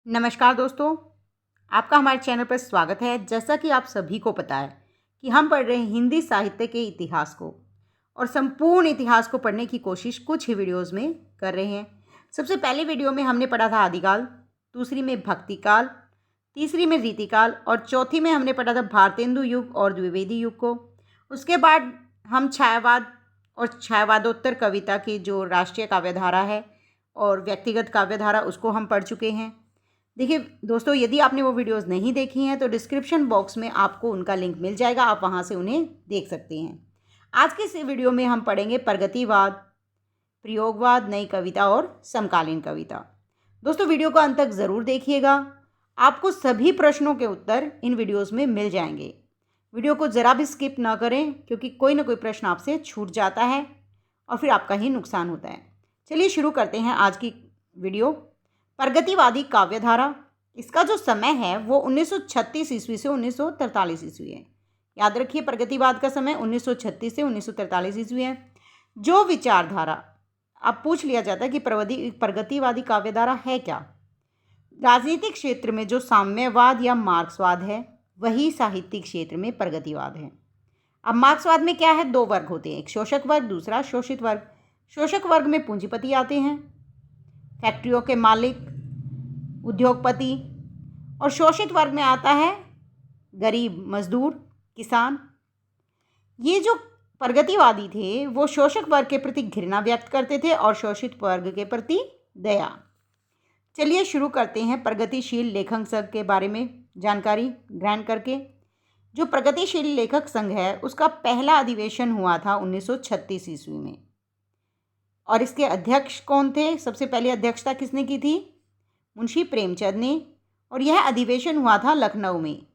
नमस्कार दोस्तों, आपका हमारे चैनल पर स्वागत है। जैसा कि आप सभी को पता है कि हम पढ़ रहे हैं हिंदी साहित्य के इतिहास को और संपूर्ण इतिहास को पढ़ने की कोशिश कुछ ही वीडियोस में कर रहे हैं। सबसे पहले वीडियो में हमने पढ़ा था आदिकाल, दूसरी में भक्तिकाल, तीसरी में रीतिकाल और चौथी में हमने पढ़ा था भारतेंदु युग और द्विवेदी युग को। उसके बाद हम छायावाद और छायावादोत्तर कविता की जो राष्ट्रीय काव्यधारा है और व्यक्तिगत काव्यधारा उसको हम पढ़ चुके हैं। देखिए दोस्तों, यदि आपने वो वीडियोस नहीं देखी हैं तो डिस्क्रिप्शन बॉक्स में आपको उनका लिंक मिल जाएगा, आप वहाँ से उन्हें देख सकते हैं। आज के इस वीडियो में हम पढ़ेंगे प्रगतिवाद, प्रयोगवाद, नई कविता और समकालीन कविता। दोस्तों, वीडियो को अंत तक ज़रूर देखिएगा, आपको सभी प्रश्नों के उत्तर इन वीडियोज़ में मिल जाएंगे। वीडियो को ज़रा भी स्किप ना करें, क्योंकि कोई ना कोई प्रश्न आपसे छूट जाता है और फिर आपका ही नुकसान होता है। चलिए शुरू करते हैं आज की वीडियो। प्रगतिवादी काव्यधारा, इसका जो समय है वो 1936 ईस्वी से 1943 ईस्वी है। याद रखिए, प्रगतिवाद का समय 1936 से 1943 ईस्वी है। जो विचारधारा, अब पूछ लिया जाता है कि प्रगतिवादी काव्यधारा है क्या। राजनीतिक क्षेत्र में जो साम्यवाद या मार्क्सवाद है वही साहित्यिक क्षेत्र में प्रगतिवाद है। अब मार्क्सवाद में क्या है, दो वर्ग होते हैं, एक शोषक वर्ग, दूसरा शोषित वर्ग। शोषक वर्ग में पूंजीपति आते हैं, फैक्ट्रियों के मालिक, उद्योगपति, और शोषित वर्ग में आता है गरीब, मजदूर, किसान। ये जो प्रगतिवादी थे वो शोषक वर्ग के प्रति घृणा व्यक्त करते थे और शोषित वर्ग के प्रति दया। चलिए शुरू करते हैं प्रगतिशील लेखक संघ के बारे में जानकारी ग्रहण करके। जो प्रगतिशील लेखक संघ है उसका पहला अधिवेशन हुआ था 1936 ईस्वी में, और इसके अध्यक्ष कौन थे? सबसे पहले अध्यक्षता किसने की थी? मुंशी प्रेमचंद ने, और यह अधिवेशन हुआ था लखनऊ में।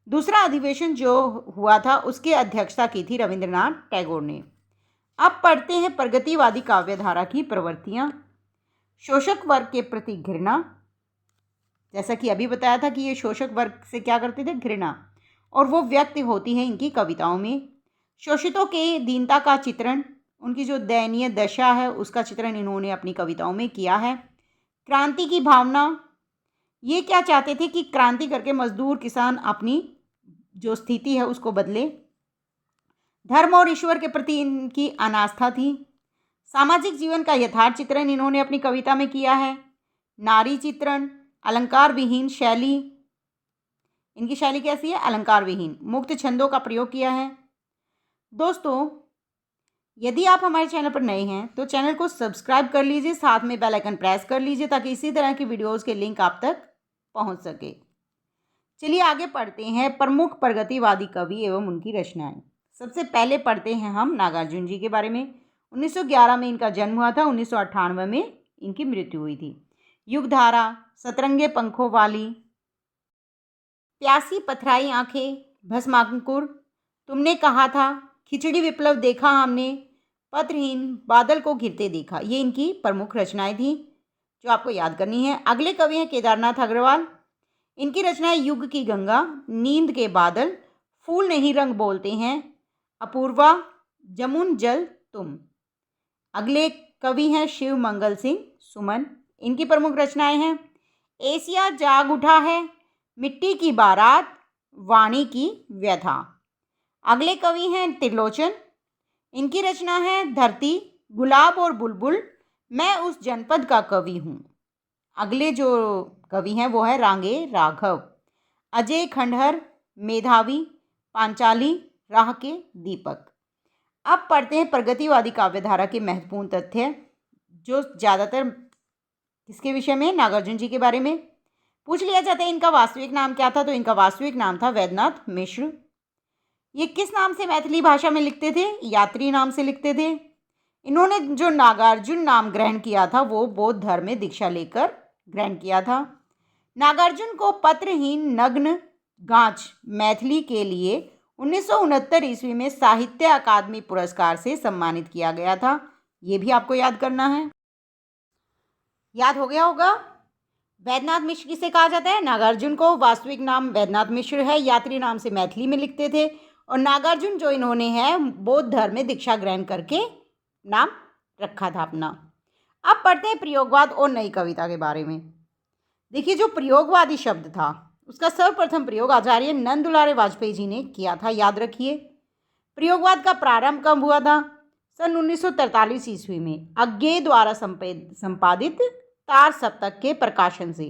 दूसरा अधिवेशन जो हुआ था उसकी अध्यक्षता की थी रविंद्रनाथ टैगोर ने। अब पढ़ते हैं प्रगतिवादी काव्यधारा की प्रवृत्तियां। शोषक वर्ग के प्रति घृणा, जैसा कि अभी बताया था कि ये शोषक वर्ग से क्या करते थे, घृणा, और वो व्यक्त होती है इनकी कविताओं में। शोषितों के दीनता का चित्रण, उनकी जो दयनीय दशा है उसका चित्रण इन्होंने अपनी कविताओं में किया है। क्रांति की भावना, ये क्या चाहते थे कि क्रांति करके मजदूर, किसान अपनी जो स्थिति है उसको बदले। धर्म और ईश्वर के प्रति इनकी अनास्था थी। सामाजिक जीवन का यथार्थ चित्रण इन्होंने अपनी कविता में किया है। नारी चित्रण, अलंकार विहीन शैली, इनकी शैली कैसी है, अलंकार विहीन, मुक्त छंदों का प्रयोग किया है। दोस्तों, यदि आप हमारे चैनल पर नए हैं तो चैनल को सब्सक्राइब कर लीजिए, साथ में बेल आइकन प्रेस कर लीजिए ताकि इसी तरह की वीडियोस के लिंक आप तक पहुंच सके। चलिए आगे पढ़ते हैं प्रमुख प्रगतिवादी कवि एवं उनकी रचनाएं। सबसे पहले पढ़ते हैं हम नागार्जुन जी के बारे में। 1911 में इनका जन्म हुआ था, 1998 में इनकी मृत्यु हुई थी। युगधारा, सतरंगे पंखों वाली, प्यासी पथराई आंखें, भस्मांकुर, तुमने कहा था, खिचड़ी विप्लव देखा हमने, पत्रहीन, बादल को घिरते देखा, ये इनकी प्रमुख रचनाएं थी जो आपको याद करनी है। अगले कवि हैं केदारनाथ अग्रवाल। इनकी रचनाएं युग की गंगा, नींद के बादल, फूल नहीं रंग बोलते हैं, अपूर्वा, जमुन जल तुम। अगले कवि हैं शिव मंगल सिंह सुमन। इनकी प्रमुख रचनाएं हैं एशिया जाग उठा है, मिट्टी की बारात, वाणी की व्यथा। अगले कवि हैं त्रिलोचन। इनकी रचना है धरती, गुलाब और बुलबुल, मैं उस जनपद का कवि हूँ। अगले जो कवि हैं वो है रांगे राघव। अजय खंडहर, मेधावी, पांचाली, राह के दीपक। अब पढ़ते हैं प्रगतिवादी काव्यधारा के महत्वपूर्ण तथ्य, जो ज़्यादातर किसके विषय में, नागार्जुन जी के बारे में पूछ लिया जाता है। इनका वास्तविक नाम क्या था? तो इनका वास्तविक नाम था वैद्यनाथ मिश्र। ये किस नाम से मैथिली भाषा में लिखते थे? यात्री नाम से लिखते थे। इन्होंने जो नागार्जुन नाम ग्रहण किया था वो बौद्ध धर्म में दीक्षा लेकर ग्रहण किया था। नागार्जुन को पत्रहीन नग्न गांच मैथिली के लिए 1969 ईस्वी में साहित्य अकादमी पुरस्कार से सम्मानित किया गया था। ये भी आपको याद करना है। याद हो गया होगा। वैद्यनाथ मिश्र किसे कहा जाता है? नागार्जुन को। वास्तविक नाम वैद्यनाथ मिश्र है, यात्री नाम से मैथिली में लिखते थे, और नागार्जुन जो इन्होंने है बौद्ध धर्म में दीक्षा ग्रहण करके नाम रखा था अपना। अब पढ़ते हैं प्रयोगवाद और नई कविता के बारे में। देखिए, जो प्रयोगवादी शब्द था उसका सर्वप्रथम प्रयोग आचार्य नंद दुलारे वाजपेयी जी ने किया था। याद रखिए, प्रयोगवाद का प्रारंभ कब हुआ था? सन 1943 ईस्वी में अज्ञे द्वारा संपादित तार सप्तक के प्रकाशन से।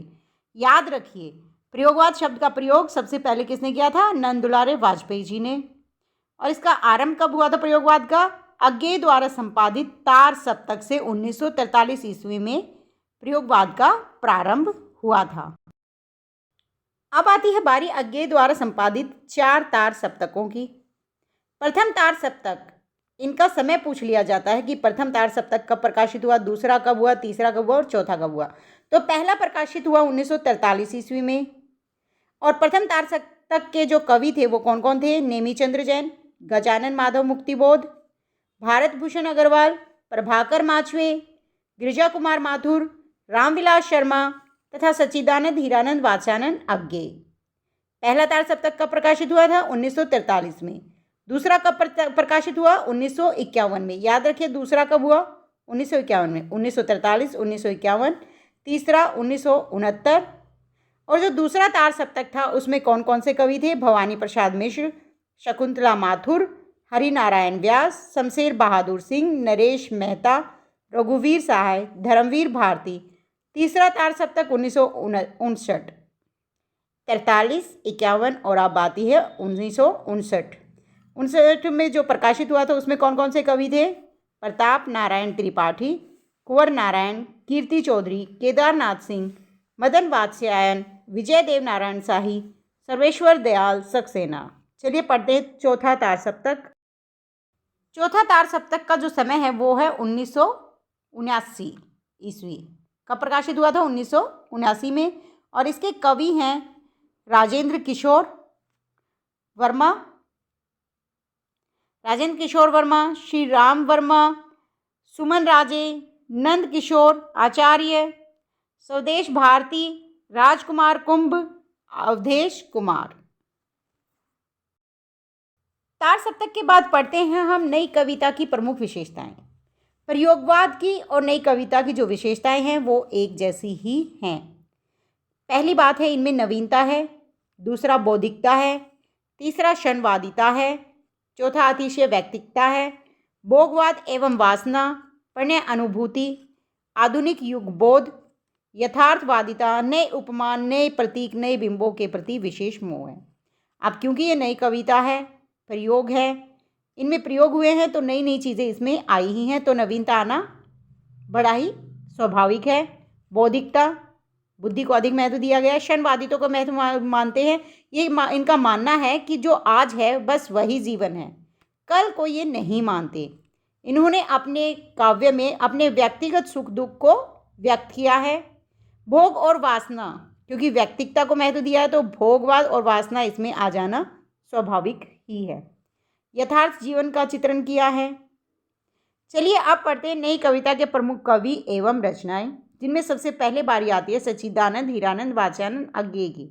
याद रखिए, प्रयोगवाद शब्द का प्रयोग सबसे पहले किसने किया था? नंद दुलारे वाजपेयी जी ने। और इसका आरंभ कब हुआ था प्रयोगवाद का? अज्ञे द्वारा संपादित तार सप्तक से 1943 ईस्वी में प्रयोगवाद का प्रारंभ हुआ था। अब आती है बारी अज्ञे द्वारा संपादित 4 तार सप्तकों की। प्रथम तार सप्तक, इनका समय पूछ लिया जाता है कि प्रथम तार सप्तक कब प्रकाशित हुआ, दूसरा कब हुआ, तीसरा कब हुआ और चौथा कब हुआ। तो पहला प्रकाशित हुआ 1943 ईस्वी में। और प्रथम तार सप्तक के जो कवि थे वो कौन कौन थे? नेमीचंद्र जैन, गजानन माधव मुक्तिबोध, भारत भूषण अग्रवाल, प्रभाकर माचवे, गिरिजा कुमार माथुर, रामविलास शर्मा तथा सच्चिदानंद हीरानंद वात्स्यायन अज्ञे। पहला तार सप्तक कब प्रकाशित हुआ था? 1943 में। दूसरा कब प्रकाशित हुआ? 1951 में। याद रखिए, दूसरा कब हुआ? 1951 में। 1943, 1951। तीसरा 1969। और जो दूसरा तार सप्तक था उसमें कौन कौन से कवि थे? भवानी प्रसाद मिश्र, शकुंतला माथुर, हरिनारायण व्यास, शमशेर बहादुर सिंह, नरेश मेहता, रघुवीर सहाय, धर्मवीर भारती। तीसरा तार सप्तक 1959, 43, 51 और अब आती है 1959। 1959 में जो प्रकाशित हुआ था उसमें कौन कौन से कवि थे? प्रताप नारायण त्रिपाठी, कुंवर नारायण, कीर्ति चौधरी, केदारनाथ सिंह, मदन वात्स्यायन, विजय देव नारायण शाही, सर्वेश्वर दयाल सक्सेना। चलिए पढ़ते हैं चौथा तार सप्तक। चौथा तार सप्तक का जो समय है वो है 1979 ईस्वी। कब प्रकाशित हुआ था? 1979 में। और इसके कवि हैं राजेंद्र किशोर वर्मा, श्री राम वर्मा, सुमन राजे, नंद किशोर आचार्य, स्वदेश भारती, राजकुमार कुंभ, अवधेश कुमार। तार सप्तक के बाद पढ़ते हैं हम नई कविता की प्रमुख विशेषताएं। प्रयोगवाद की और नई कविता की जो विशेषताएं हैं वो एक जैसी ही हैं। पहली बात है, इनमें नवीनता है। दूसरा बौद्धिकता है। तीसरा क्षणवादिता है। चौथा अतिशय व्यक्तिकता है। भोगवाद एवं वासना, प्रणय अनुभूति, आधुनिक युग बोध, यथार्थवादिता, नए उपमान, नए प्रतीक, नए बिंबों के प्रति विशेष मोह है। अब क्योंकि ये नई कविता है, प्रयोग है, इनमें प्रयोग हुए हैं तो नई नई चीज़ें इसमें आई ही हैं, तो नवीनता आना बड़ा ही स्वाभाविक है। बौद्धिकता, बुद्धि को अधिक महत्व दिया गया है। क्षणवादियों को महत्व मानते हैं। ये इनका मानना है कि जो आज है बस वही जीवन है, कल को ये नहीं मानते। इन्होंने अपने काव्य में अपने व्यक्तिगत सुख दुख को व्यक्त किया है। भोग और वासना, क्योंकि व्यक्तिकता को महत्व दिया है तो भोगवाद और वासना इसमें आ जाना स्वाभाविक ही है। यथार्थ जीवन का चित्रण किया है। चलिए अब पढ़ते हैं नई कविता के प्रमुख कवि एवं रचनाएं, जिनमें सबसे पहले बारी आती है सच्चिदानंद हीरानंद वात्स्यायन अज्ञे की।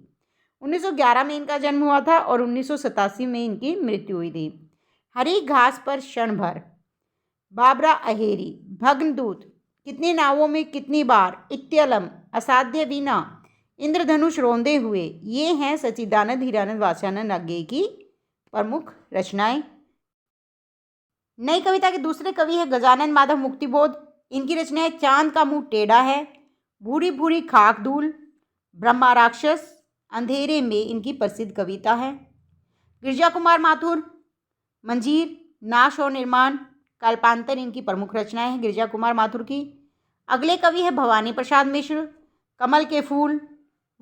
1911 में इनका जन्म हुआ था और 1987 में इनकी मृत्यु हुई थी। हरी घास पर क्षण भर, बाबरा अहेरी, भग्नदूत, कितनी नावों में कितनी बार, इत्यलम, असाध्य वीणा, इंद्रधनुष रोंदे हुए, ये हैं सच्चिदानंद हीरानंद वात्स्यायन अज्ञे की प्रमुख रचनाएं। नई कविता के दूसरे कवि है गजानन माधव मुक्तिबोध। इनकी रचनाएं चांद का मुंह टेढ़ा है, भूरी भूरी खाक धूल, ब्रह्मा राक्षस, अंधेरे में इनकी प्रसिद्ध कविता है। गिरिजा कुमार माथुर, मंजीर, नाश और निर्माण, कल्पांतर इनकी प्रमुख रचनाएं हैं गिरिजा कुमार माथुर की। अगले कवि है भवानी प्रसाद मिश्र। कमल के फूल,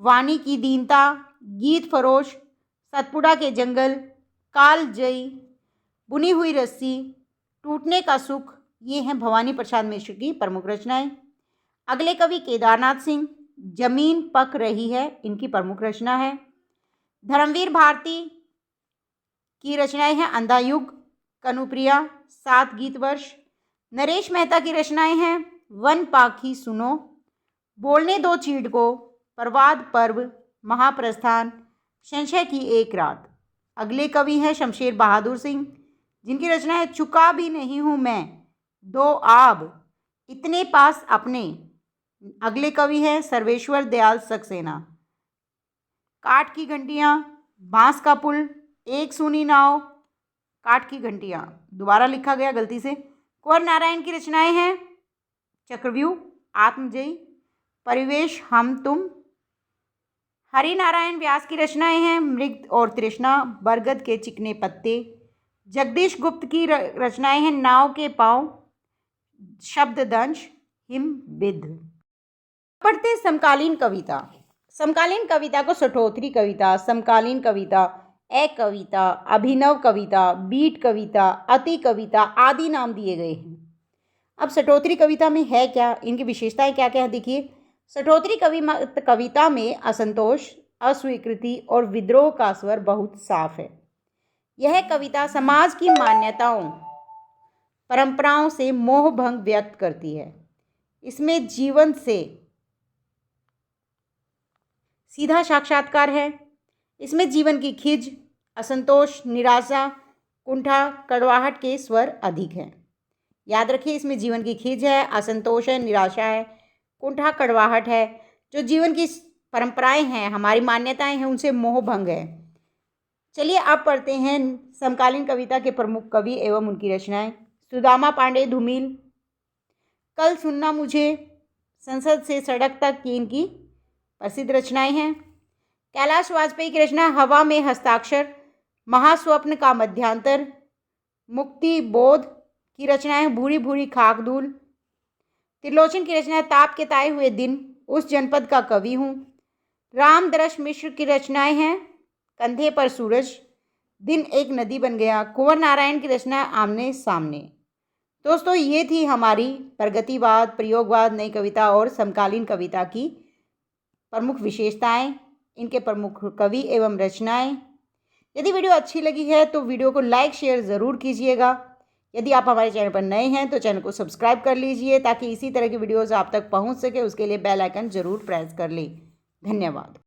वाणी की दीनता, गीत फरोश, सतपुड़ा के जंगल, काल जयी, बुनी हुई रस्सी, टूटने का सुख, ये हैं भवानी प्रसाद मिश्र की प्रमुख रचनाएं। अगले कवि केदारनाथ सिंह, जमीन पक रही है इनकी प्रमुख रचना है। धर्मवीर भारती की रचनाएं हैं अंधा युग, कनुप्रिया, 7 गीत वर्ष। नरेश मेहता की रचनाएं हैं वन पाखी सुनो, बोलने दो चीड़ को, प्रवाद पर्व, महाप्रस्थान, संशय की एक रात। अगले कवि हैं शमशेर बहादुर सिंह, जिनकी रचना है चुका भी नहीं हूँ मैं, दो आब, इतने पास अपने, अगले कवि हैं सर्वेश्वर दयाल सक्सेना। काठ की घंटियाँ, बांस का पुल, एक सूनी नाव, काठ की घंटियाँ दोबारा लिखा गया गलती से। कुंवर नारायण की रचनाएं हैं चक्रव्यूह, आत्मजयी, परिवेश, हम तुम। हरि नारायण व्यास की रचनाएं हैं मृग और तृष्णा, बरगद के चिकने पत्ते। जगदीश गुप्त की रचनाएं हैं नाव के पांव, शब्ददंश, हिमबिद। पढ़ते समकालीन कविता। समकालीन कविता को सठोथरी कविता, समकालीन कविता, एक कविता, अभिनव कविता, बीट कविता, अति कविता आदि नाम दिए गए हैं। अब सठोथरी कविता में है क्या, इनकी विशेषताएं क्या क्या है देखिए। सठोथरी कविता में असंतोष, अस्वीकृति और विद्रोह का स्वर बहुत साफ है। यह कविता समाज की मान्यताओं, परंपराओं से मोह भंग व्यक्त करती है। इसमें जीवन से सीधा साक्षात्कार है। इसमें जीवन की खिज, असंतोष, निराशा, कुंठा, कड़वाहट के स्वर अधिक हैं। याद रखिए, इसमें जीवन की खिज है, असंतोष है, निराशा है, कुंठा, कड़वाहट है। जो जीवन की परंपराएं हैं, हमारी मान्यताएं हैं, उनसे मोह भंग है। चलिए अब पढ़ते हैं समकालीन कविता के प्रमुख कवि एवं उनकी रचनाएं। सुदामा पांडे धूमिल, कल सुनना मुझे, संसद से सड़क तक की इनकी प्रसिद्ध रचनाएं हैं। कैलाश वाजपेयी की रचना हवा में हस्ताक्षर, महास्वप्न का मध्यांतर, मुक्ति बोध की रचनाएं भूरी भूरी खाक धूल। त्रिलोचन की रचना ताप के ताए हुए दिन, उस जनपद का कवि हूँ। रामदरस मिश्र की रचनाएं हैं कंधे पर सूरज, दिन एक नदी बन गया। कुंवर नारायण की रचना आमने सामने। दोस्तों, ये थी हमारी प्रगतिवाद, प्रयोगवाद, नई कविता और समकालीन कविता की प्रमुख विशेषताएं, इनके प्रमुख कवि एवं रचनाएं। यदि वीडियो अच्छी लगी है तो वीडियो को लाइक शेयर ज़रूर कीजिएगा। यदि आप हमारे चैनल पर नए हैं तो चैनल को सब्सक्राइब कर लीजिए ताकि इसी तरह की वीडियोज़ आप तक पहुंच सके। उसके लिए बेल आइकन ज़रूर प्रेस कर लें। धन्यवाद।